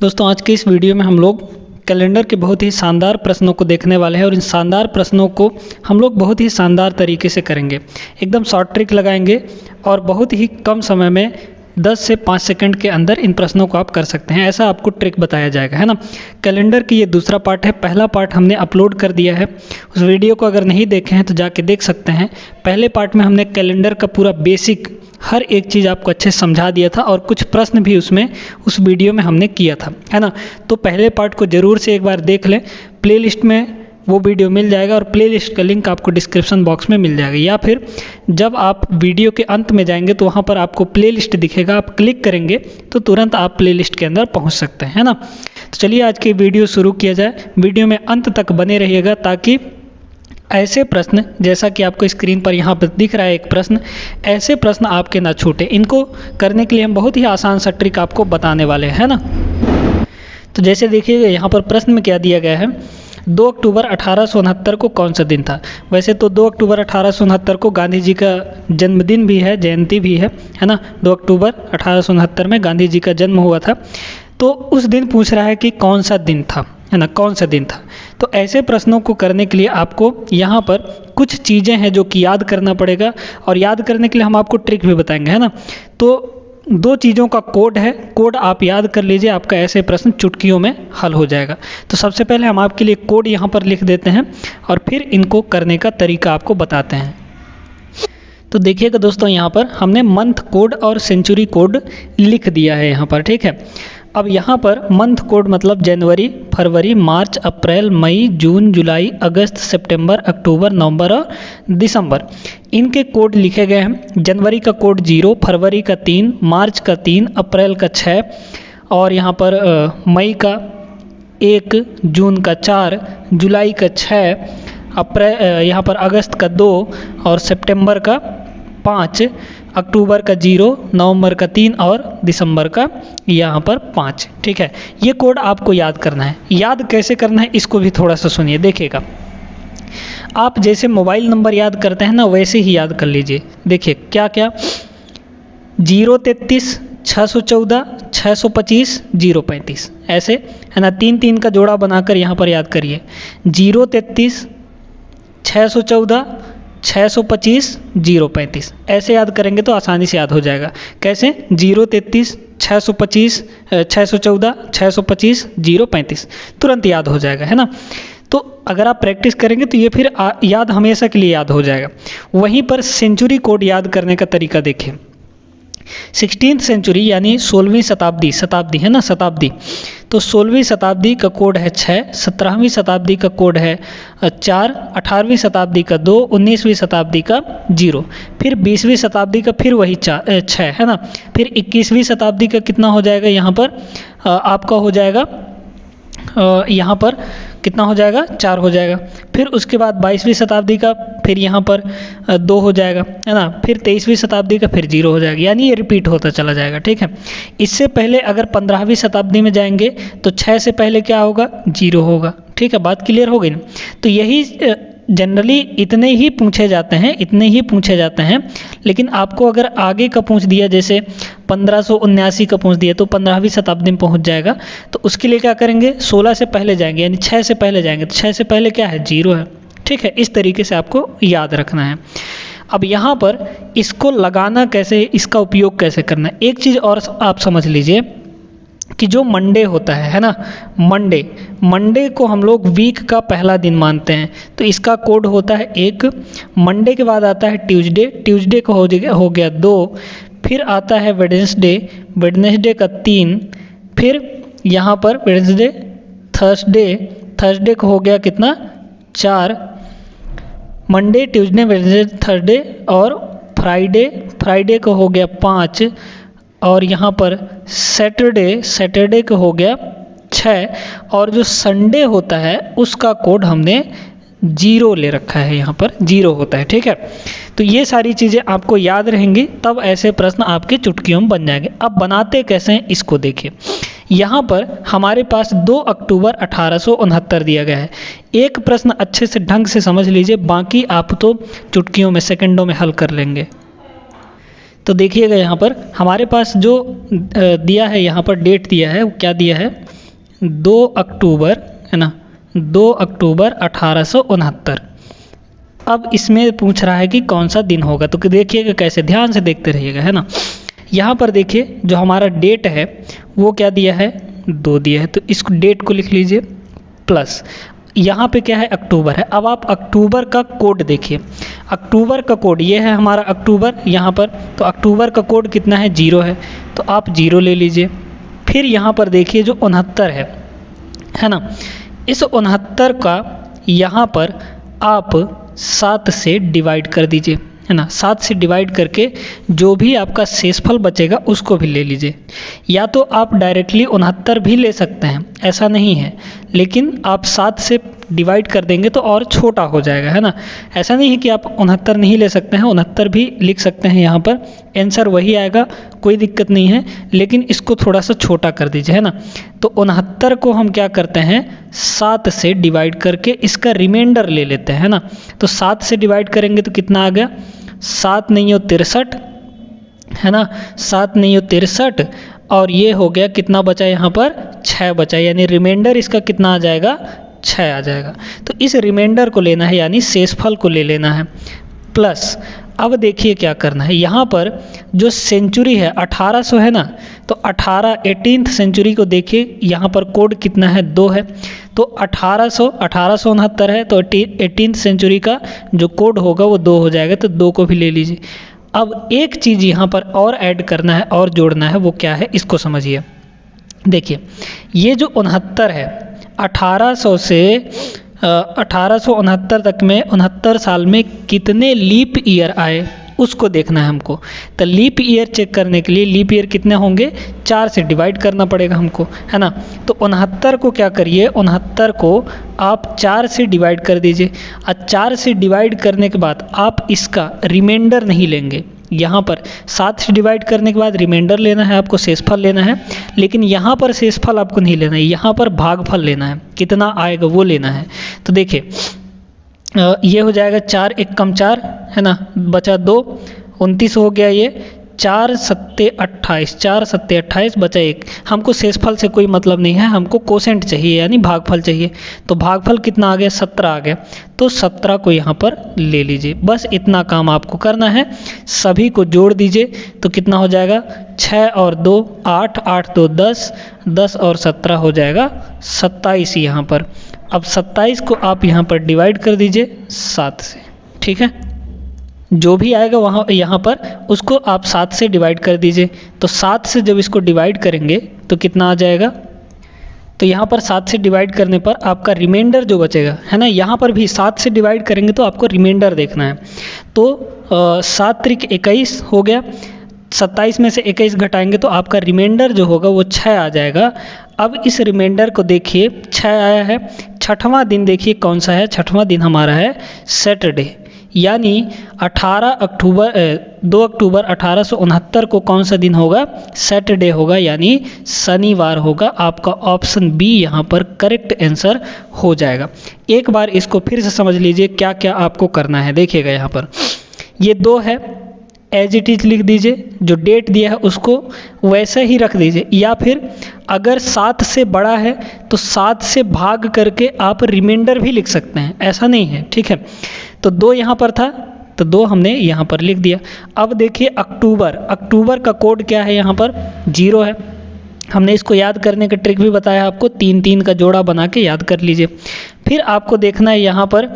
दोस्तों आज के इस वीडियो में हम लोग कैलेंडर के बहुत ही शानदार प्रश्नों को देखने वाले हैं और इन शानदार प्रश्नों को हम लोग बहुत ही शानदार तरीके से करेंगे। एकदम शॉर्ट ट्रिक लगाएंगे और बहुत ही कम समय में 10 से 5 सेकंड के अंदर इन प्रश्नों को आप कर सकते हैं, ऐसा आपको ट्रिक बताया जाएगा, है ना। कैलेंडर की ये दूसरा पार्ट है। पहला पार्ट हमने अपलोड कर दिया है, उस वीडियो को अगर नहीं देखे हैं तो जाके देख सकते हैं। पहले पार्ट में हमने कैलेंडर का पूरा बेसिक हर एक चीज़ आपको अच्छे से समझा दिया था और कुछ प्रश्न भी उसमें उस वीडियो में हमने किया था, है ना। तो पहले पार्ट को ज़रूर से एक बार देख लें। प्लेलिस्ट में वो वीडियो मिल जाएगा और प्लेलिस्ट का लिंक आपको डिस्क्रिप्शन बॉक्स में मिल जाएगा, या फिर जब आप वीडियो के अंत में जाएंगे तो वहाँ पर आपको प्लेलिस्ट दिखेगा, आप क्लिक करेंगे तो तुरंत आप प्लेलिस्ट के अंदर पहुँच सकते हैं, है ना। तो चलिए आज की वीडियो शुरू किया जाए। वीडियो में अंत तक बने रहिएगा ताकि ऐसे प्रश्न, जैसा कि आपको स्क्रीन पर यहाँ पर दिख रहा है एक प्रश्न, ऐसे प्रश्न आपके ना छूटे। इनको करने के लिए हम बहुत ही आसान सा ट्रिक आपको बताने वाले हैं, है ना। तो जैसे देखिएगा यहाँ पर प्रश्न में क्या दिया गया है, 2 अक्टूबर 1869 को कौन सा दिन था। वैसे तो 2 अक्टूबर 1869 को गांधी जी का जन्मदिन भी है, जयंती भी है ना। 2 अक्टूबर 1869 में गांधी जी का जन्म हुआ था। तो उस दिन पूछ रहा है कि कौन सा दिन था, है ना, कौन सा दिन था। तो ऐसे प्रश्नों को करने के लिए आपको यहाँ पर कुछ चीज़ें हैं जो कि याद करना पड़ेगा, और याद करने के लिए हम आपको ट्रिक भी बताएंगे, है ना। तो 2 चीज़ों का कोड है, कोड आप याद कर लीजिए, आपका ऐसे प्रश्न चुटकियों में हल हो जाएगा। तो सबसे पहले हम आपके लिए कोड यहाँ पर लिख देते हैं और फिर इनको करने का तरीका आपको बताते हैं। तो देखिएगा दोस्तों, यहाँ पर हमने मंथ कोड और सेंचुरी कोड लिख दिया है यहाँ पर, ठीक है। अब यहाँ पर मंथ कोड मतलब जनवरी, फरवरी, मार्च, अप्रैल, मई, जून, जुलाई, अगस्त, सितंबर, अक्टूबर, नवंबर और दिसंबर, इनके कोड लिखे गए हैं। जनवरी का कोड 0, फरवरी का 3, मार्च का 3, अप्रैल का 6 और यहाँ पर मई का 1, जून का 4, जुलाई का 6, यहाँ पर अगस्त का 2 और सितंबर का 5, अक्टूबर का 0, नवंबर का 3 और दिसंबर का यहाँ पर 5, ठीक है। ये कोड आपको याद करना है। याद कैसे करना है इसको भी थोड़ा सा सुनिए, देखिएगा। आप जैसे मोबाइल नंबर याद करते हैं ना, वैसे ही याद कर लीजिए। देखिए क्या क्या, 033 614 625 035, ऐसे, है ना। 3 का जोड़ा बनाकर यहाँ पर याद करिए। 033 614 625 035, ऐसे याद करेंगे तो आसानी से याद हो जाएगा। कैसे? 033 625 614 625 035, तुरंत याद हो जाएगा, है ना। तो अगर आप प्रैक्टिस करेंगे तो ये फिर याद हमेशा के लिए याद हो जाएगा। वहीं पर सेंचुरी कोड याद करने का तरीका देखिए। 16वीं सेंचुरी यानी 16वीं शताब्दी है ना, शताब्दी। तो 16वीं शताब्दी का कोड है 6, 17वीं शताब्दी का कोड है 4, 18वीं शताब्दी का 2, 19वीं शताब्दी का 0, फिर 20वीं शताब्दी का फिर वही 6, है ना। फिर 21वीं शताब्दी का कितना हो जाएगा यहाँ पर, आपका हो जाएगा यहाँ पर कितना हो जाएगा, 4 हो जाएगा। फिर उसके बाद 22वीं शताब्दी का फिर यहाँ पर 2 हो जाएगा, है ना। फिर 23वीं शताब्दी का फिर 0 हो जाएगा, यानी ये रिपीट होता चला जाएगा, ठीक है। इससे पहले अगर 15वीं शताब्दी में जाएंगे तो 6 से पहले क्या होगा, 0 होगा, ठीक है। बात क्लियर हो गई ना। तो यही जनरली इतने ही पूछे जाते हैं, लेकिन आपको अगर आगे का पूछ दिया, जैसे 1579 का पूछ दिया तो 15वीं शताब्दी में पहुंच जाएगा। तो उसके लिए क्या करेंगे, 16 से पहले जाएंगे, यानी 6 से पहले जाएंगे। तो 6 से पहले क्या है, 0 है, ठीक है। इस तरीके से आपको याद रखना है। अब यहाँ पर इसको लगाना कैसे, इसका उपयोग कैसे करना है, एक चीज़ और आप समझ लीजिए कि जो मंडे होता है ना, मंडे को हम लोग वीक का पहला दिन मानते हैं। तो इसका कोड होता है 1। मंडे के बाद आता है ट्यूसडे को हो गया 2, फिर आता है वेडनेसडे का 3, फिर यहाँ पर वेडनेसडे, थर्सडे को हो गया कितना, 4, मंडे, ट्यूसडे, वेडनेसडे, थर्सडे और फ्राइडे को हो गया 5, और यहाँ पर सैटरडे को हो गया 6, और जो संडे होता है उसका कोड हमने 0 ले रखा है, यहाँ पर 0 होता है, ठीक है। तो ये सारी चीज़ें आपको याद रहेंगी, तब ऐसे प्रश्न आपके चुटकियों में बन जाएंगे। अब बनाते कैसे हैं इसको देखिए। यहाँ पर हमारे पास 2 अक्टूबर 1869 दिया गया है। एक प्रश्न अच्छे से ढंग से समझ लीजिए, बाकी आप तो चुटकियों में, सेकंडों में हल कर लेंगे। तो देखिएगा यहाँ पर हमारे पास जो दिया है, यहाँ पर डेट दिया है, वो क्या दिया है, 2 अक्टूबर, है ना, 2 अक्टूबर 1869। अब इसमें पूछ रहा है कि कौन सा दिन होगा, तो देखिएगा कैसे, ध्यान से देखते रहिएगा, है ना। यहाँ पर देखिए जो हमारा डेट है वो क्या दिया है, 2 दिया है, तो इस डेट को लिख लीजिए, प्लस यहाँ पे क्या है, अक्टूबर है। अब आप अक्टूबर का कोड देखिए, अक्टूबर का कोड ये है हमारा अक्टूबर यहाँ पर, तो अक्टूबर का कोड कितना है, 0 है, तो आप 0 ले लीजिए। फिर यहाँ पर देखिए जो 69 है ना, इस 69 का यहाँ पर आप 7 से डिवाइड कर दीजिए, है ना। 7 से डिवाइड करके जो भी आपका शेषफल बचेगा उसको भी ले लीजिए। या तो आप डायरेक्टली 69 भी ले सकते हैं, ऐसा नहीं है, लेकिन आप 7 से डिवाइड कर देंगे तो और छोटा हो जाएगा, है ना। ऐसा नहीं है कि आप 69 नहीं ले सकते हैं, 69 भी लिख सकते हैं, यहाँ पर आंसर वही आएगा, कोई दिक्कत नहीं है, लेकिन इसको थोड़ा सा छोटा कर दीजिए, है ना। तो 69 को हम क्या करते हैं, 7 से डिवाइड करके इसका रिमाइंडर ले लेते हैं, है ना। तो 7 से डिवाइड करेंगे तो कितना आ गया, 7 नहीं हो 63, है ना, 7 नहीं हो 63, और ये हो गया कितना बचा यहाँ पर, 6 बचा, यानी रिमाइंडर इसका कितना आ जाएगा, 6 आ जाएगा। तो इस रिमाइंडर को लेना है, यानी शेषफल को ले लेना है, प्लस अब देखिए क्या करना है, यहाँ पर जो सेंचुरी है 1800 है ना, तो 18th सेंचुरी को देखिए, यहाँ पर कोड कितना है, 2 है, तो 1869 है, तो 18th सेंचुरी का जो कोड होगा वो 2 हो जाएगा, तो 2 को भी ले लीजिए। अब एक चीज़ यहाँ पर और ऐड करना है और जोड़ना है, वो क्या है, इसको समझिए। देखिए ये जो 69 है, 1800 से 1869 तक में 69 साल में कितने लीप ईयर आए उसको देखना है हमको। तो लीप ईयर चेक करने के लिए लीप ईयर कितने होंगे, 4 से डिवाइड करना पड़ेगा हमको, है ना। तो 69 को क्या करिए, 69 को आप 4 से डिवाइड कर दीजिए, और 4 से डिवाइड करने के बाद आप इसका रिमाइंडर नहीं लेंगे। यहाँ पर 7 से डिवाइड करने के बाद रिमाइंडर लेना है आपको, शेषफल लेना है, लेकिन यहाँ पर शेषफल आपको नहीं लेना है, यहाँ पर भागफल लेना है, कितना आएगा वो लेना है। तो देखिए ये हो जाएगा 4 एक कम 4, है ना, बचा 2, 29 हो गया, ये 4 सत्ते 28, 4 सत्ते 28 बचा 1। हमको शेषफल से कोई मतलब नहीं है, हमको कोसेंट चाहिए, यानी भागफल चाहिए। तो भागफल कितना आ गया, 17 आ गया, तो 17 को यहाँ पर ले लीजिए। बस इतना काम आपको करना है, सभी को जोड़ दीजिए तो कितना हो जाएगा, 6 और 2 8, 8 2 10, 10 और 17 हो जाएगा 27 यहाँ पर। अब 27 को आप यहाँ पर डिवाइड कर दीजिए 7 से, ठीक है, जो भी आएगा वहाँ यहाँ पर उसको आप 7 से डिवाइड कर दीजिए। तो 7 से जब इसको डिवाइड करेंगे तो कितना आ जाएगा, तो यहाँ पर 7 से डिवाइड करने पर आपका रिमाइंडर जो बचेगा, है ना, यहाँ पर भी 7 से डिवाइड करेंगे तो आपको रिमाइंडर देखना है। तो 7 त्रिक 21 हो गया, 27 में से 21 घटाएंगे तो आपका रिमाइंडर जो होगा वो 6 आ जाएगा। अब इस रिमाइंडर को देखिए, 6 आया है, छठवां दिन देखिए कौन सा है, छठवां दिन हमारा है सैटरडे, यानी 2 अक्टूबर 1869 को कौन सा दिन होगा, सैटरडे होगा, यानी शनिवार होगा। आपका ऑप्शन बी यहाँ पर करेक्ट आंसर हो जाएगा। एक बार इसको फिर से समझ लीजिए क्या क्या आपको करना है। देखिएगा यहाँ पर ये 2 है, एज इट इज लिख दीजिए, जो डेट दिया है उसको वैसे ही रख दीजिए, या फिर अगर 7 से बड़ा है तो 7 से भाग करके आप रिमाइंडर भी लिख सकते हैं, ऐसा नहीं है, ठीक है। तो 2 यहाँ पर था तो 2 हमने यहाँ पर लिख दिया। अब देखिए अक्टूबर का कोड क्या है, यहाँ पर 0 है। हमने इसको याद करने का ट्रिक भी बताया आपको, 3 का जोड़ा बना के याद कर लीजिए। फिर आपको देखना है यहाँ पर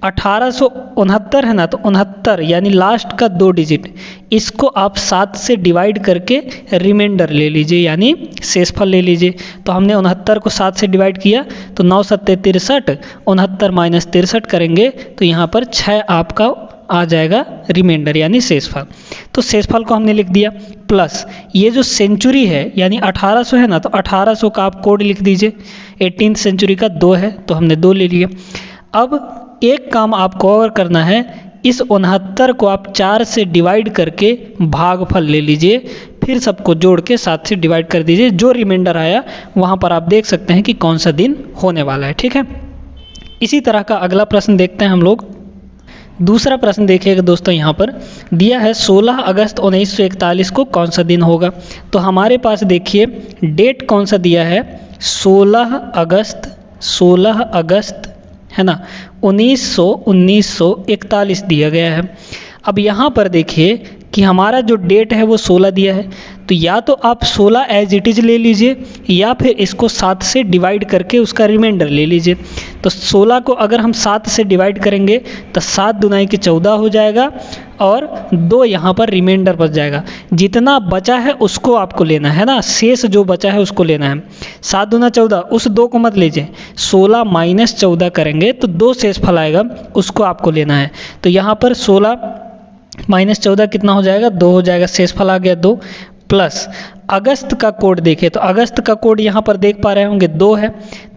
1869 है ना, तो 69 यानी लास्ट का 2 डिजिट, इसको आप 7 से डिवाइड करके रिमाइंडर ले लीजिए, यानी शेषफल ले लीजिए। तो हमने 69 को 7 से डिवाइड किया तो 9 सत्ते 63, 69 माइनस 63 करेंगे तो यहाँ पर 6 आपका आ जाएगा रिमाइंडर, यानी शेषफल। तो शेषफल को हमने लिख दिया, प्लस ये जो सेंचुरी है यानी 1800 है ना, तो 1800 का आप कोड लिख दीजिए। 18th सेंचुरी का 2 है तो हमने 2 ले लिया। अब एक काम आपको और करना है, इस 69 को आप 4 से डिवाइड करके भागफल ले लीजिए, फिर सबको जोड़ के 7 से डिवाइड कर दीजिए। जो रिमाइंडर आया वहाँ पर आप देख सकते हैं कि कौन सा दिन होने वाला है, ठीक है। इसी तरह का अगला प्रश्न देखते हैं हम लोग। दूसरा प्रश्न देखिएगा दोस्तों, यहाँ पर दिया है 16 अगस्त 1941 को कौन सा दिन होगा। तो हमारे पास देखिए डेट कौन सा दिया है, 16 अगस्त है ना 1941 दिया गया है। अब यहाँ पर देखिए कि हमारा जो डेट है वो 16 दिया है, तो या तो आप 16 एज इट इज़ ले लीजिए या फिर इसको 7 से डिवाइड करके उसका रिमाइंडर ले लीजिए। तो 16 को अगर हम 7 से डिवाइड करेंगे तो 7 दूनाई के 14 हो जाएगा और 2 यहाँ पर रिमाइंडर बच जाएगा। जितना बचा है उसको आपको लेना है ना, शेष जो बचा है उसको लेना है। 7 दूना 14, उस 2 को मत लीजिए, 16 माइनस 14 करेंगे तो 2 शेष फल आएगा, उसको आपको लेना है। तो यहाँ पर 16 माइनस 14 कितना हो जाएगा, 2 हो जाएगा, शेष फल आ गया 2। प्लस अगस्त का कोड देखें तो अगस्त का कोड यहाँ पर देख पा रहे होंगे 2 है,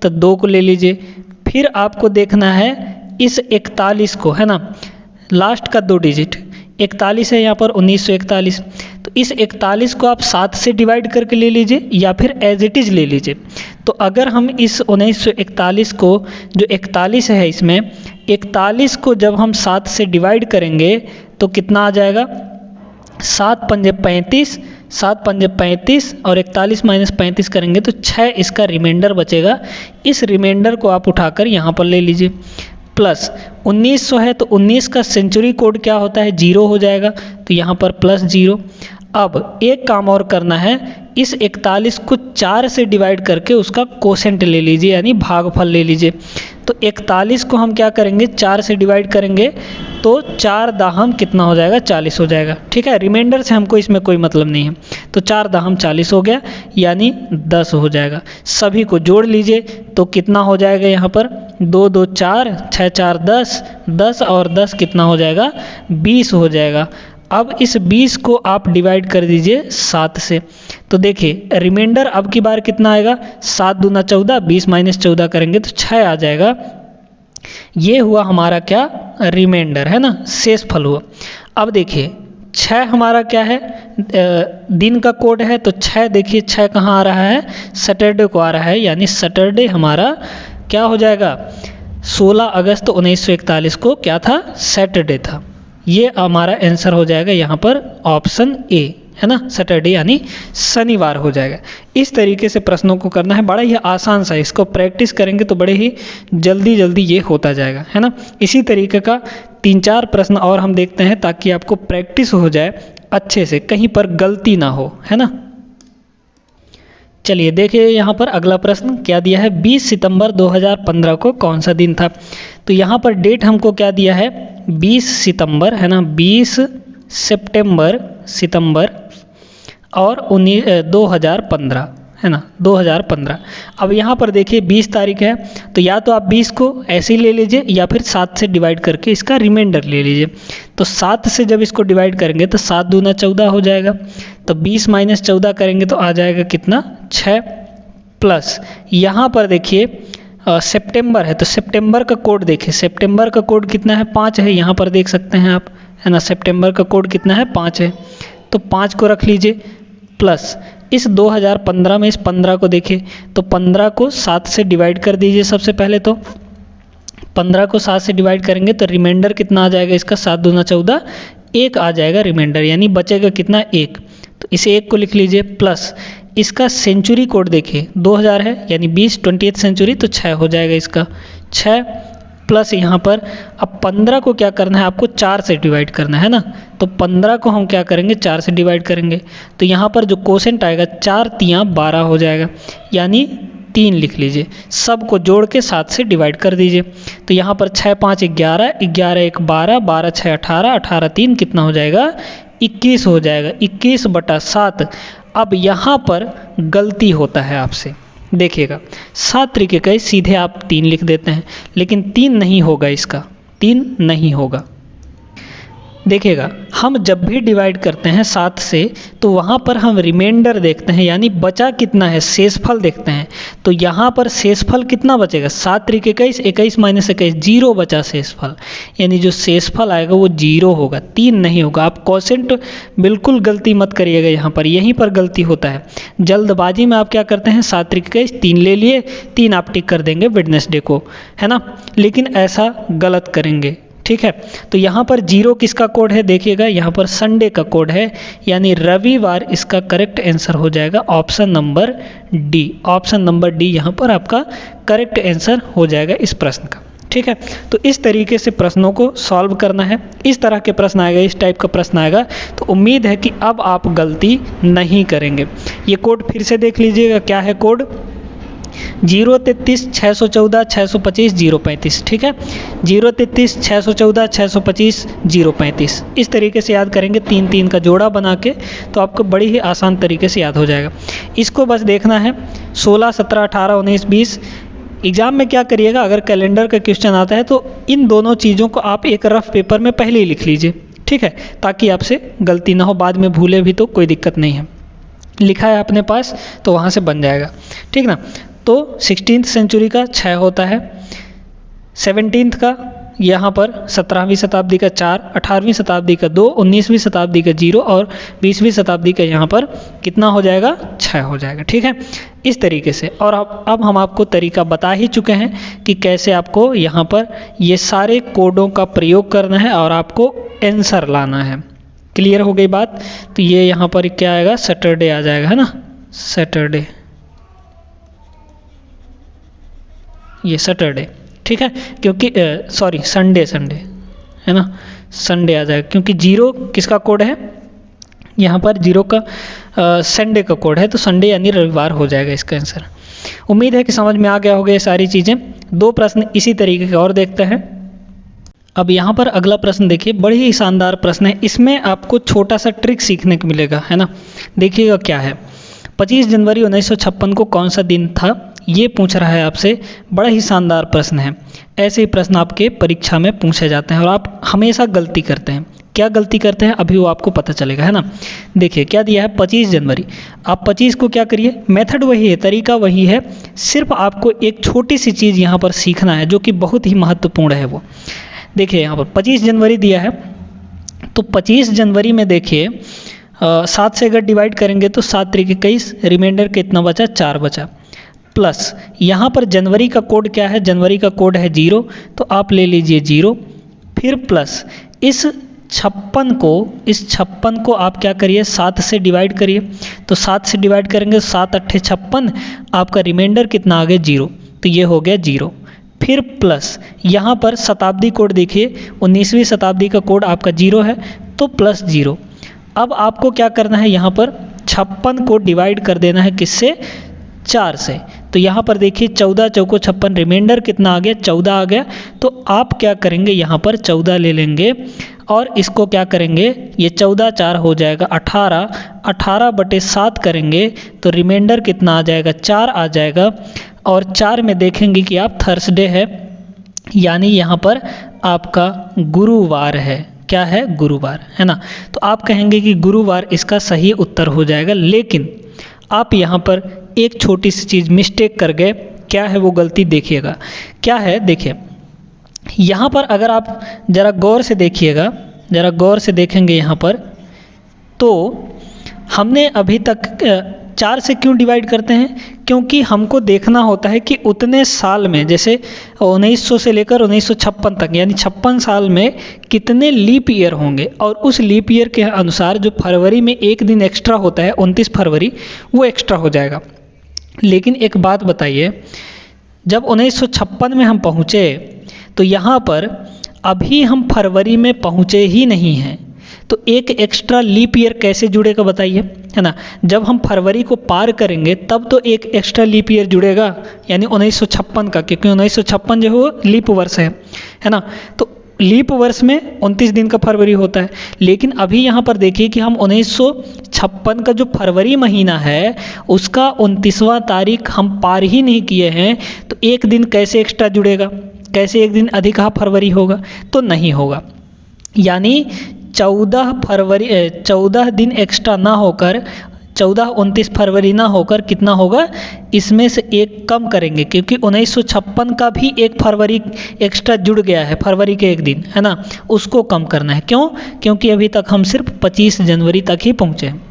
तो 2 को ले लीजिए। फिर आपको देखना है इस 41 को, है ना, लास्ट का 2 डिजिट 41 है यहाँ पर 1941, तो इस 41 को आप 7 से डिवाइड करके ले लीजिए या फिर एज इट इज़ ले लीजिए। तो अगर हम इस 1941 को, जो 41 है इसमें 41 को जब हम 7 से डिवाइड करेंगे तो कितना आ जाएगा, 7 पंजे 35, 7 पंजे 35 और 41 माइनस 35 करेंगे तो 6 इसका रिमाइंडर बचेगा। इस रिमाइंडर को आप उठाकर यहाँ पर ले लीजिए। प्लस 1900 है तो 19 का सेंचुरी कोड क्या होता है, 0 हो जाएगा, तो यहाँ पर प्लस 0। अब एक काम और करना है, इस 41 को 4 से डिवाइड करके उसका कोसेंट ले लीजिए, यानी भागफल ले लीजिए। तो 41 को हम क्या करेंगे, 4 से डिवाइड करेंगे तो 4 दाहम कितना हो जाएगा, 40 हो जाएगा। ठीक है, रिमाइंडर से हमको इसमें कोई मतलब नहीं है, तो 4 दाहम 40 हो गया, यानी 10 हो जाएगा। सभी को जोड़ लीजिए तो कितना हो जाएगा, यहाँ पर 2 2 4, 6 4 10, 10 और 10 कितना हो जाएगा, 20 हो जाएगा। अब इस 20 को आप डिवाइड कर दीजिए 7 से, तो देखिए रिमाइंडर अब की बार कितना आएगा, 7 दूना 14, 20 माइनस 14 करेंगे तो 6 आ जाएगा। ये हुआ हमारा क्या, रिमाइंडर, है ना, शेष फल हुआ। अब देखिए 6 हमारा क्या है, दिन का कोड है, तो 6 देखिए 6 कहाँ आ रहा है, सैटरडे को आ रहा है, यानी सैटरडे हमारा क्या हो जाएगा, 16 अगस्त 1941 को क्या था, सैटरडे था। ये हमारा आंसर हो जाएगा यहाँ पर ऑप्शन ए, है ना, सैटरडे यानी शनिवार हो जाएगा। इस तरीके से प्रश्नों को करना है, बड़ा ही आसान सा, इसको प्रैक्टिस करेंगे तो बड़े ही जल्दी ये होता जाएगा, है ना। इसी तरीके का 3-4 प्रश्न और हम देखते हैं ताकि आपको प्रैक्टिस हो जाए अच्छे से, कहीं पर गलती ना हो, है ना। चलिए देखिए यहाँ पर अगला प्रश्न क्या दिया है, 20 सितंबर 2015 को कौन सा दिन था। तो यहाँ पर डेट हमको क्या दिया है, 20 सितंबर, है ना, 20 सितंबर और 2015, है ना, 2015। अब यहाँ पर देखिए 20 तारीख है, तो या तो आप 20 को ऐसे ही ले लीजिए या फिर 7 से डिवाइड करके इसका रिमाइंडर ले लीजिए। तो 7 से जब इसको डिवाइड करेंगे तो 7 दूना 14 हो जाएगा, तो 20 माइनस 14 करेंगे तो आ जाएगा कितना, 6। प्लस यहाँ पर देखिए सितंबर है, तो सितंबर का कोड देखिए, सितंबर का कोड कितना है, 5 है, यहाँ पर देख सकते हैं आप, है ना, सितंबर का कोड कितना है, 5 है, तो 5 को रख लीजिए। प्लस इस 2015 में इस 15 को देखिए, तो 15 को 7 से डिवाइड कर दीजिए सबसे पहले। तो 15 को 7 से डिवाइड करेंगे तो रिमाइंडर कितना आ जाएगा इसका, 7 दूना 14, 1 आ जाएगा रिमाइंडर, यानी बचेगा कितना, 1। तो इसे 1 को लिख लीजिए। प्लस इसका सेंचुरी कोड देखिए 2000 है, यानी 20th सेंचुरी, तो 6 हो जाएगा इसका, 6। प्लस यहाँ पर अब 15 को क्या करना है, आपको 4 से डिवाइड करना है ना, तो 15 को हम क्या करेंगे, 4 से डिवाइड करेंगे, तो यहाँ पर जो कोसेंट आएगा 4 तियाँ 12 हो जाएगा, यानी 3 लिख लीजिए। सब को जोड़ के 7 से डिवाइड कर दीजिए, तो यहाँ पर 6 5 11, 11 1 12, 12 6 18, 18 3 कितना हो जाएगा, 21 हो जाएगा, 21/7। अब यहाँ पर गलती होता है आपसे, देखिएगा 7 तरीके का सीधे आप 3 लिख देते हैं, लेकिन 3 नहीं होगा, इसका 3 नहीं होगा। देखिएगा हम जब भी डिवाइड करते हैं 7 से तो वहाँ पर हम रिमाइंडर देखते हैं, यानी बचा कितना है, शेषफल देखते हैं। तो यहाँ पर शेषफल कितना बचेगा, 7 तरीके 21, 21 माइनस 21, 0 बचा शेषफल, यानी जो शेषफल आएगा वो 0 होगा, 3 नहीं होगा। आप कोसेंट बिल्कुल गलती मत करिएगा, यहाँ पर यहीं पर गलती होता है। जल्दबाजी में आप क्या करते हैं, 7 तरीके 21, 3 ले लिए, 3 आप टिक कर देंगे वेडनेसडे को, है ना, लेकिन ऐसा गलत करेंगे, ठीक है। तो यहाँ पर 0 किसका कोड है देखिएगा, यहाँ पर संडे का कोड है, यानी रविवार इसका करेक्ट आंसर हो जाएगा option number D. Option number D यहाँ पर आपका करेक्ट आंसर हो जाएगा इस प्रश्न का, ठीक है। तो इस तरीके से प्रश्नों को सॉल्व करना है। इस तरह के प्रश्न आएगा, इस टाइप का प्रश्न आएगा तो उम्मीद है कि अब आप गलती नहीं करेंगे। ये कोड फिर से देख लीजिएगा, क्या है कोड 033 614 625 035, ठीक है। 033 614 625 035 इस तरीके से याद करेंगे, 3 का जोड़ा बना के, तो आपको बड़ी ही आसान तरीके से याद हो जाएगा। इसको बस देखना है 16 17 18 19 20। एग्ज़ाम में क्या करिएगा, अगर कैलेंडर का क्वेश्चन आता है तो इन दोनों चीज़ों को आप एक रफ पेपर में पहले ही लिख लीजिए, ठीक है, ताकि आपसे गलती ना हो, बाद में भूले भी तो कोई दिक्कत नहीं है। लिखा है अपने पास तो वहाँ से बन जाएगा, ठीक ना। तो 16th सेंचुरी का 6 होता है, 17th का यहाँ पर 17वीं शताब्दी का 4, 18वीं शताब्दी का 2, 19वीं शताब्दी का 0 और 20वीं शताब्दी का यहाँ पर कितना हो जाएगा, 6 हो जाएगा, ठीक है। इस तरीके से, और अब हम आपको तरीका बता ही चुके हैं कि कैसे आपको यहाँ पर ये सारे कोडों का प्रयोग करना है और आपको आंसर लाना है। क्लियर हो गई बात। तो ये यहाँ पर क्या आएगा, सैटरडे आ जाएगा, है ना, सैटरडे, ये सैटरडे, ठीक है, क्योंकि सॉरी संडे है ना, संडे आ जाएगा, क्योंकि 0 किसका कोड है, यहाँ पर 0 का संडे का कोड है, तो संडे यानी रविवार हो जाएगा इसका आंसर। उम्मीद है कि समझ में आ गया होगा ये सारी चीज़ें। 2 प्रश्न इसी तरीके के और देखते हैं। अब यहाँ पर अगला प्रश्न देखिए, बड़ी ही शानदार प्रश्न है, इसमें आपको छोटा सा ट्रिक सीखने को मिलेगा, है ना। देखिएगा क्या है, 25 जनवरी 1956 को कौन सा दिन था, ये पूछ रहा है आपसे। बड़ा ही शानदार प्रश्न है। ऐसे ही प्रश्न आपके परीक्षा में पूछे जाते हैं और आप हमेशा गलती करते हैं। क्या गलती करते हैं अभी वो आपको पता चलेगा, है ना। देखिए क्या दिया है, 25 जनवरी। आप 25 को क्या करिए, मेथड वही है, तरीका वही है, सिर्फ आपको एक छोटी सी चीज़ यहाँ पर सीखना है जो कि बहुत ही महत्वपूर्ण है। वो देखिए यहाँ पर 25 जनवरी दिया है, तो 25 जनवरी में देखिए 7 से अगर डिवाइड करेंगे तो 7 3 21, रिमाइंडर कितना बचा, 4 बचा, प्लस यहाँ पर जनवरी का कोड क्या है, जनवरी का कोड है 0, तो आप ले लीजिए 0, फिर प्लस इस 56 को आप क्या करिए, 7 से डिवाइड करिए, तो 7 से डिवाइड करेंगे 7 8 56, आपका रिमाइंडर कितना आ गया 0, तो ये हो गया 0। फिर प्लस यहाँ पर शताब्दी कोड देखिए, 19वीं शताब्दी का कोड आपका 0 है, तो प्लस 0। अब आपको क्या करना है, यहाँ पर 56 को डिवाइड कर देना है किससे, 4 से, तो यहाँ पर देखिए 14 चौको 56, रिमाइंडर कितना आ गया, 14 आ गया। तो आप क्या करेंगे, यहाँ पर 14 ले लेंगे और इसको क्या करेंगे, ये 14 4 हो जाएगा 18, 18/7 करेंगे तो रिमाइंडर कितना आ जाएगा, 4 आ जाएगा। और 4 में देखेंगे कि आप थर्सडे है, यानी यहाँ पर आपका गुरुवार है, क्या है, गुरुवार, है ना। तो आप कहेंगे कि गुरुवार इसका सही उत्तर हो जाएगा, लेकिन आप यहाँ पर एक छोटी सी चीज़ मिस्टेक कर गए। क्या है वो गलती, देखिएगा क्या है। देखिए यहाँ पर अगर आप ज़रा गौर से देखिएगा, ज़रा गौर से देखेंगे यहाँ पर, तो हमने अभी तक 4 से क्यों डिवाइड करते हैं, क्योंकि हमको देखना होता है कि उतने साल में, जैसे 1900 से लेकर 1956 तक, यानी 56 साल में कितने लीप ईयर होंगे, और उस लीप ईयर के अनुसार जो फरवरी में एक दिन एक्स्ट्रा होता है 29 फरवरी, वो एक्स्ट्रा हो जाएगा। लेकिन एक बात बताइए, जब 1956 में हम पहुँचे तो यहाँ पर अभी हम फरवरी में पहुँचे ही नहीं हैं, तो एक एक्स्ट्रा लीप ईयर कैसे जुड़ेगा बताइए, है ना। जब हम फरवरी को पार करेंगे तब तो एक एक्स्ट्रा लीप ईयर जुड़ेगा, यानी 1956 का, क्योंकि 1956 जो है वो लीप वर्ष है ना। तो लीप वर्ष में 29 दिन का फरवरी होता है, लेकिन अभी यहाँ पर देखिए कि हम 1956 का जो फरवरी महीना है उसका 29वां तारीख हम पार ही नहीं किए हैं, तो एक दिन कैसे एक्स्ट्रा जुड़ेगा, कैसे एक दिन अधिक फरवरी होगा, तो नहीं होगा। यानी 14 दिन एक्स्ट्रा ना होकर 14-29 फरवरी ना होकर कितना होगा, इसमें से एक कम करेंगे, क्योंकि 1956 का भी एक फरवरी एक्स्ट्रा जुड़ गया है, फरवरी के एक दिन, है ना, उसको कम करना है। क्यों, क्योंकि अभी तक हम सिर्फ 25 जनवरी तक ही पहुँचे हैं।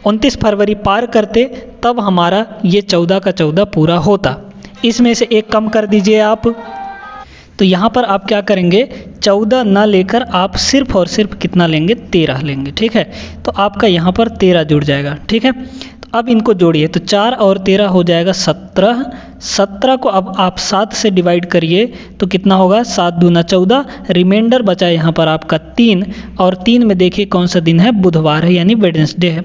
29 फरवरी पार करते तब हमारा ये 14 का 14 पूरा होता, इसमें से एक कम कर दीजिए आप। तो यहाँ पर आप क्या करेंगे, 14 ना लेकर आप सिर्फ और सिर्फ कितना लेंगे, 13 लेंगे। ठीक है, तो आपका यहाँ पर 13 जुड़ जाएगा। ठीक है, तो अब इनको जोड़िए, तो 4 और 13 हो जाएगा 17। 17 को अब आप 7 से डिवाइड करिए तो कितना होगा, 7 दूना 14, रिमाइंडर बचा यहाँ पर आपका 3, और 3 में देखिए कौन सा दिन है, बुधवार है, यानी वेडनेसडे है।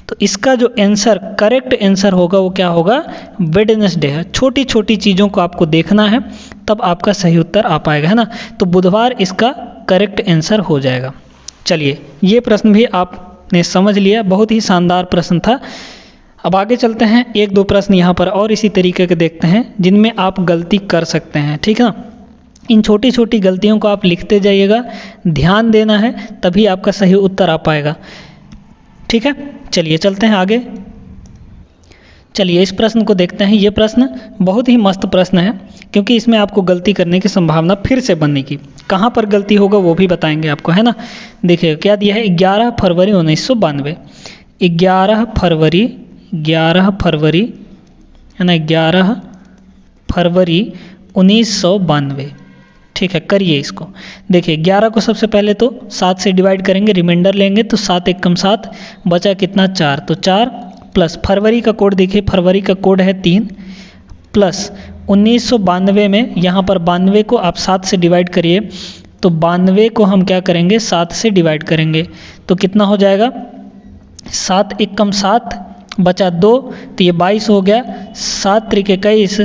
तो इसका जो आंसर, करेक्ट आंसर होगा वो क्या होगा, वेडनेसडे है। छोटी छोटी चीज़ों को आपको देखना है, तब आपका सही उत्तर आ पाएगा, है ना। तो बुधवार इसका करेक्ट आंसर हो जाएगा। चलिए, ये प्रश्न भी आपने समझ लिया, बहुत ही शानदार प्रश्न था। अब आगे चलते हैं, एक दो प्रश्न यहाँ पर और इसी तरीके के देखते हैं जिनमें आप गलती कर सकते हैं। ठीक है ना, इन छोटी छोटी गलतियों को आप लिखते जाइएगा, ध्यान देना है, तभी आपका सही उत्तर आ पाएगा। ठीक है, चलिए चलते हैं आगे। चलिए इस प्रश्न को देखते हैं। ये प्रश्न बहुत ही मस्त प्रश्न है, क्योंकि इसमें आपको गलती करने की संभावना फिर से बनने की, कहाँ पर गलती होगा वो भी बताएंगे आपको, है ना। देखिए क्या दिया है, 11 फरवरी 1992। 11 फरवरी है ना, 11 फरवरी 1992। ठीक है, करिए इसको। देखिए 11 को सबसे पहले तो 7 से डिवाइड करेंगे, रिमाइंडर लेंगे, तो 7 एकम 7, बचा कितना 4, तो 4 प्लस फरवरी का कोड देखिए, फरवरी का कोड है 3, प्लस 1992 में यहाँ पर 92 को आप 7 से डिवाइड करिए, तो 92 को हम क्या करेंगे, 7 से डिवाइड करेंगे, तो कितना हो जाएगा, 7 एकम 7, बचा 2, तो ये 22 हो गया। 7 त्रिक 21,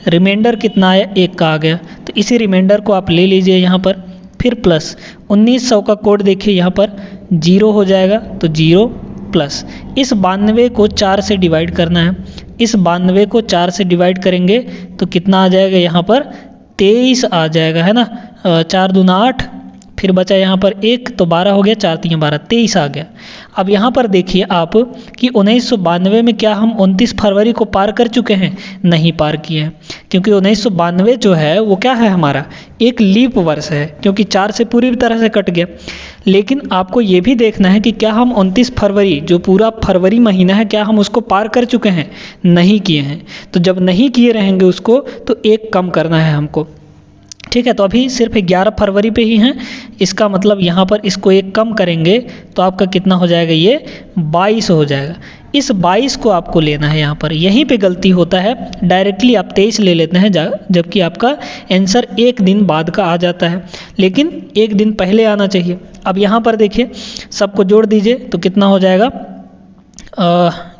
रिमाइंडर कितना आया, 1 का आ गया, तो इसी रिमाइंडर को आप ले लीजिए यहाँ पर। फिर प्लस 1900 का कोड देखिए, यहाँ पर 0 हो जाएगा, तो 0 प्लस इस 92 को 4 से डिवाइड करना है। इस 92 को 4 से डिवाइड करेंगे तो कितना आ जाएगा, यहाँ पर 23 आ जाएगा, है ना। 4 दूना 8, फिर बचा यहाँ पर 1, तो 12 हो गया, 4 3 12, 23 आ गया। अब यहाँ पर देखिए आप कि 1992 में क्या हम 29 फरवरी को पार कर चुके हैं, नहीं पार किए हैं, क्योंकि 1992 जो है वो क्या है, हमारा एक लीप वर्ष है, क्योंकि 4 से पूरी तरह से कट गया। लेकिन आपको ये भी देखना है कि क्या हम 29 फरवरी, जो पूरा फरवरी महीना है, क्या हम उसको पार कर चुके हैं, नहीं किए हैं। तो जब नहीं किए रहेंगे उसको, तो 1 कम करना है हमको। ठीक है, तो अभी सिर्फ 11 फरवरी पे ही हैं, इसका मतलब यहाँ पर इसको 1 कम करेंगे तो आपका कितना हो जाएगा, ये 22 हो जाएगा। इस 22 को आपको लेना है, यहाँ पर यहीं पे गलती होता है, डायरेक्टली आप 23 ले लेते हैं, जबकि आपका आंसर 1 दिन बाद का आ जाता है, लेकिन 1 दिन पहले आना चाहिए। अब यहाँ पर देखिए, सबको जोड़ दीजिए तो कितना हो जाएगा,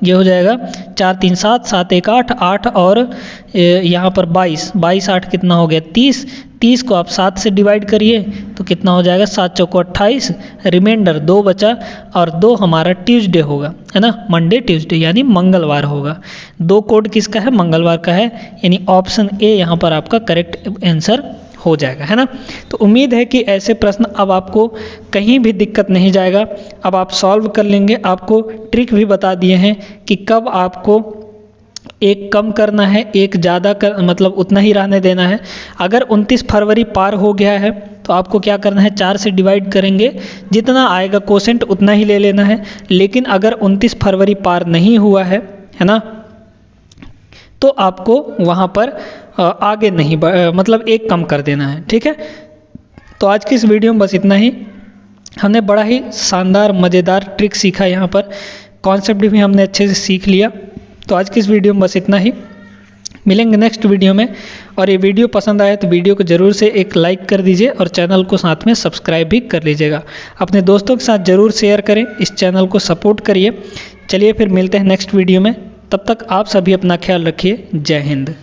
ये हो जाएगा 4 3 7, 7 1 8, 8 और यहाँ पर 22, 22 8 कितना हो गया, 30। 30 को आप 7 से डिवाइड करिए तो कितना हो जाएगा, 7 चौको 28, रिमाइंडर 2 बचा, और 2 हमारा ट्यूसडे होगा, है ना, मंडे ट्यूसडे यानी मंगलवार होगा। 2 कोड किसका है, मंगलवार का है, यानी ऑप्शन ए यहाँ पर आपका करेक्ट आंसर हो जाएगा, है ना। तो उम्मीद है कि ऐसे प्रश्न अब आपको कहीं भी दिक्कत नहीं जाएगा, अब आप सॉल्व कर लेंगे। आपको ट्रिक भी बता दिए हैं कि कब आपको 1 कम करना है, 1 ज़्यादा कर, मतलब उतना ही रहने देना है। अगर 29 फरवरी पार हो गया है तो आपको क्या करना है, 4 से डिवाइड करेंगे, जितना आएगा कोसेंट उतना ही ले लेना है। लेकिन अगर 29 फरवरी पार नहीं हुआ है ना, तो आपको वहाँ पर आगे नहीं मतलब 1 कम कर देना है। ठीक है, तो आज की इस वीडियो में बस इतना ही। हमने बड़ा ही शानदार मज़ेदार ट्रिक सीखा, यहाँ पर कॉन्सेप्ट भी हमने अच्छे से सीख लिया। तो आज की इस वीडियो में बस इतना ही, मिलेंगे नेक्स्ट वीडियो में। और ये वीडियो पसंद आया तो वीडियो को ज़रूर से एक लाइक कर दीजिए, और चैनल को साथ में सब्सक्राइब भी कर लीजिएगा। अपने दोस्तों के साथ ज़रूर शेयर करें, इस चैनल को सपोर्ट करिए। चलिए फिर मिलते हैं नेक्स्ट वीडियो में, तब तक आप सभी अपना ख्याल रखिए। जय हिंद।